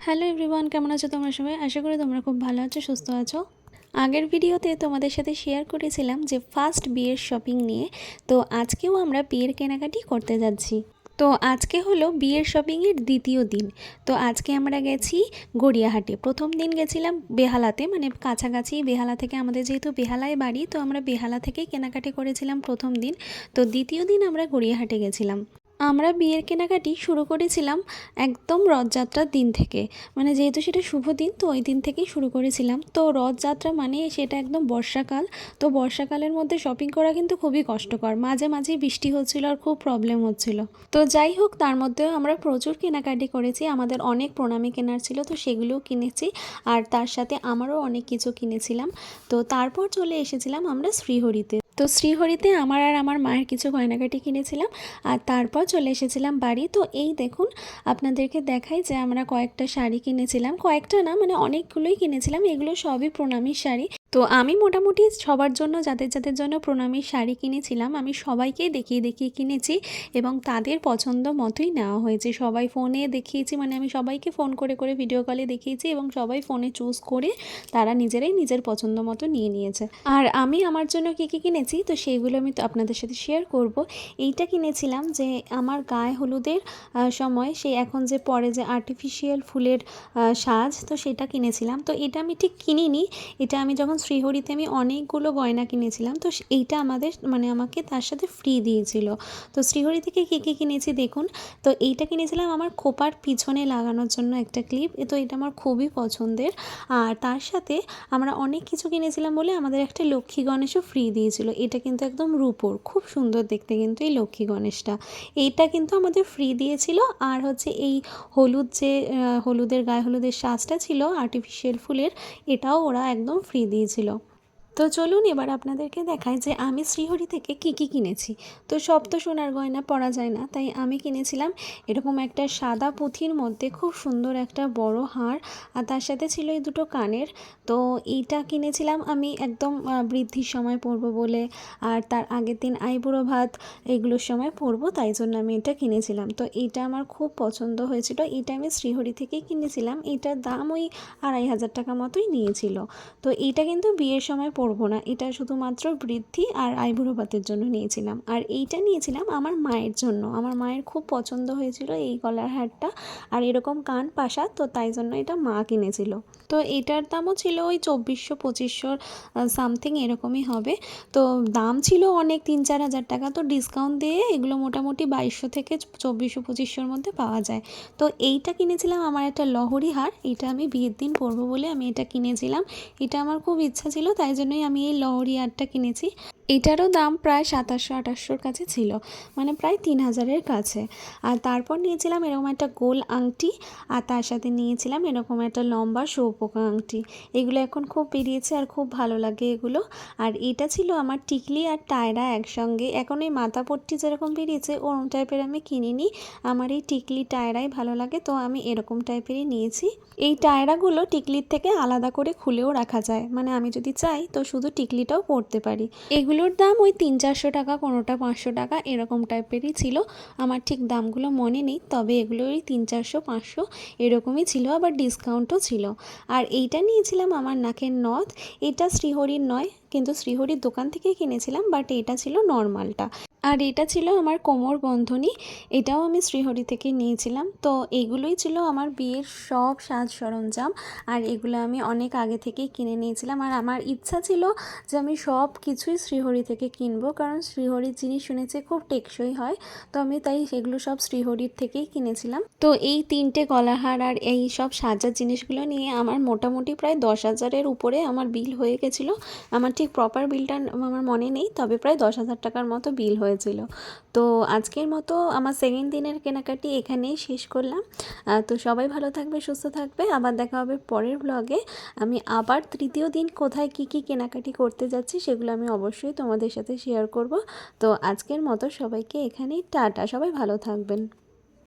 Hello everyone, কেমন আছো তোমরা সবাই? আশা করি তোমরা খুব ভালো আছো, সুস্থ আছো। আগের ভিডিওতে তোমাদের সাথে শেয়ার করেছিলাম যে ফার্স্ট বিয়ের শপিং নিয়ে। তো আজকেও আমরা বিয়ের কেনাকাটি করতে যাচ্ছি। তো আজকে হলো বিয়ের শপিংয়ের দ্বিতীয় দিন। তো আজকে আমরা গেছি গড়িয়াহাটে। প্রথম দিন গেছিলাম বেহালাতে, মানে কাছাকাছি বেহালা থেকে, আমাদের যেহেতু বেহালায় বাড়ি, তো আমরা বেহালা থেকেই কেনাকাটি করেছিলাম প্রথম দিন। তো দ্বিতীয় দিন আমরা গড়িয়াহাটে গেছিলাম। আমরা বিয়ের কেনাকাটি শুরু করেছিলাম একদম রথযাত্রার দিন থেকে, মানে যেহেতু সেটা শুভ দিন, তো ওই দিন থেকেই শুরু করেছিলাম। তো রথযাত্রা মানে সেটা একদম বর্ষাকাল। তো বর্ষাকালের মধ্যে শপিং করা কিন্তু খুবই কষ্টকর, মাঝে মাঝে বৃষ্টি হচ্ছিল আর খুব প্রবলেম হচ্ছিল। তো যাই হোক, তার মধ্যেও আমরা প্রচুর কেনাকাটি করেছি। আমাদের অনেক প্রণামী কেনার ছিল, তো সেগুলোও কিনেছি। আর তার সাথে আমারও অনেক কিছু কিনেছিলাম। তো তারপর চলে এসেছিলাম আমরা শ্রীহরিতে। তো শ্রীহরিতে আমার আর আমার মায়ের কিছু গয়নাগাটি কিনেছিলাম। আর তারপর চলে এসেছিলাম বাড়ি। তো এই দেখুন, আপনাদেরকে দেখাই যে আমরা কয়েকটা শাড়ি কিনেছিলাম, কয়েকটা না মানে অনেকগুলোই কিনেছিলাম। এগুলো সবই প্রণামীর শাড়ি। তো আমি মোটামুটি সবার জন্য, যাদের যাদের জন্য প্রণামীর শাড়ি কিনেছিলাম, আমি সবাইকেই দেখিয়ে দেখিয়ে কিনেছি এবং তাদের পছন্দ মতোই নেওয়া হয়েছে। সবাই ফোনে দেখিয়েছি, মানে আমি সবাইকে ফোন করে করে ভিডিও কলে দেখিয়েছি এবং সবাই ফোনে চুজ করে তারা নিজেরাই নিজের পছন্দ মতো নিয়ে নিয়েছে। আর আমি আমার জন্য কী কী কিনেছি তো সেইগুলো আমি তো আপনাদের সাথে শেয়ার করব। এইটা কিনেছিলাম যে আমার গায়ে হলুদের সময় সেই এখন যে পরে যে আর্টিফিশিয়াল ফুলের সাজ, তো সেটা কিনেছিলাম। তো এটা আমি ঠিক কিনিনি, এটা আমি যখন শ্রীহরিতে আমি অনেকগুলো গয়না কিনেছিলাম, তো এইটা আমাদের মানে আমাকে তার সাথে ফ্রি দিয়েছিল। তো শ্রীহরি থেকে কী কী কিনেছি দেখুন। তো এইটা কিনেছিলাম আমার খোপার পিছনে লাগানোর জন্য একটা ক্লিপ। তো এটা আমার খুবই পছন্দের। আর তার সাথে আমরা অনেক কিছু কিনেছিলাম বলে আমাদের একটা লক্ষ্মী গণেশও ফ্রি দিয়েছিল। এটা কিন্তু একদম রূপোর, খুব সুন্দর দেখতে কিন্তু এই লক্ষ্মী গণেশটা। এইটা কিন্তু আমাদের ফ্রি দিয়েছিল। আর হচ্ছে এই হলুদ যে হলুদের গায়ে হলুদের সাজটা ছিল আর্টিফিশিয়াল ফুলের, এটাও ওরা একদম ফ্রি দিয়েছিল। তো চলুন এবার আপনাদেরকে দেখাই যে আমি শ্রীহরি থেকে কী কী কিনেছি। তো সব তো সোনার গয়না পরা যায় না, তাই আমি কিনেছিলাম এরকম একটা সাদা পুঁথির মধ্যে খুব সুন্দর একটা বড় হার। আর তার সাথে ছিল এই দুটো কানের। তো এইটা কিনেছিলাম আমি একদম বৃদ্ধির সময় পরবো বলে, আর তার আগের দিন আইবুড়ো ভাত এগুলোর সময় পরবো, তাই জন্য আমি এটা কিনেছিলাম। তো এইটা আমার খুব পছন্দ হয়েছিল। এইটা আমি শ্রীহরি থেকেই কিনেছিলাম। এইটার দাম ওই 2500 টাকা মতোই নিয়েছিল। তো এইটা কিন্তু বিয়ের সময় পরবো না, এটা শুধুমাত্র বৃদ্ধি আর আইবুড়ো ভাতের জন্য নিয়েছিলাম। আর এইটা নিয়েছিলাম আমার মায়ের জন্য, আমার মায়ের খুব পছন্দ হয়েছিল এই গলার হারটা আর এরকম কান পাশা, তো তাই জন্য এটা মা কিনেছিল। তো এটার দামও ছিল ওই 2400-2500 সামথিং এরকমই হবে। তো দাম ছিল অনেক, 3-4 হাজার টাকা। তো ডিসকাউন্ট দিয়ে এগুলো মোটামুটি 2200 থেকে 2400-2500-র মধ্যে পাওয়া যায়। তো এইটা কিনেছিলাম আমার একটা লহরি হার। এটা আমি বিয়ের দিন পরবো বলে আমি এটা কিনেছিলাম। এটা আমার খুব ইচ্ছা ছিল, তাই জন্যই আমি এই লহরি হারটা কিনেছি। এটারও দাম প্রায় 2700-2800-র কাছে ছিল, মানে প্রায় 3000-এর কাছে। আর তারপর নিয়েছিলাম এরকম একটা গোল আংটি। আর তার সাথে নিয়েছিলাম এরকম একটা লম্বা শোপোকা আংটি। এগুলো এখন খুব বেরিয়েছে আর খুব ভালো লাগে এগুলো। আর এটা ছিল আমার টিকলি আর টায়রা একসঙ্গে। এখন এই মাথাপট্টি যেরকম বেরিয়েছে ওরকম টাইপের আমি কিনিনি, আমার এই টিকলি টায়রাই ভালো লাগে, তো আমি এরকম টাইপেরই নিয়েছি। এই টায়রাগুলো টিকলির থেকে আলাদা করে খুলেও রাখা যায়, মানে আমি যদি চাই তো শুধু টিকলিটাও পরতে পারি। এগুলোর দাম ওই 300-400 টাকা, কোনোটা 500 টাকা এরকম টাইপেরই ছিল। আমার ঠিক দামগুলো মনে নেই, তবে এগুলো ওই 300-400-500 এরকমই ছিল, আবার ডিসকাউন্টও ছিল। আর এইটা নিয়েছিলাম আমার নাকের নথ। এটা শ্রীহরির নয়, কিন্তু শ্রীহরির দোকান থেকেই কিনেছিলাম, বাট এটা ছিল নর্মালটা। আর এটা ছিল আমার কোমর বন্ধনী, এটাও আমি শ্রীহরি থেকে নিয়েছিলাম। তো এইগুলোই ছিল আমার বিয়ের সব সাজ সরঞ্জাম। আর এগুলো আমি অনেক আগে থেকেই কিনে নিয়েছিলাম। আর আমার ইচ্ছা ছিল যে আমি সব কিছুই শ্রীহরি থেকে কিনবো, কারণ শ্রীহরির জিনিস শুনেছি খুব টেকসই হয়। তো আমি তাই সেগুলো সব শ্রীহরির থেকেই কিনেছিলাম। তো এই 3টে গলাহার আর এই সব সাজার জিনিসগুলো নিয়ে আমার মোটামুটি প্রায় 10,000-এর উপরে আমার বিল হয়ে গেছিলো। আমার ঠিক প্রপার বিলটা আমার মনে নেই, তবে প্রায় 10,000 টাকার মতো বিল হয়েছিল। তো আজকের মতো আমার সেকেন্ড দিনের কেনাকাটি এখানেই শেষ করলাম। তো সবাই ভালো থাকবে, সুস্থ থাকবে, আবার দেখা হবে পরের ব্লগে। আমি আবার তৃতীয় দিন কোথায় কী কী কেনাকাটি করতে যাচ্ছি সেগুলো আমি অবশ্যই তোমাদের সাথে শেয়ার করব। তো আজকের মতো সবাইকে এখানেই টাটা, সবাই ভালো থাকবেন।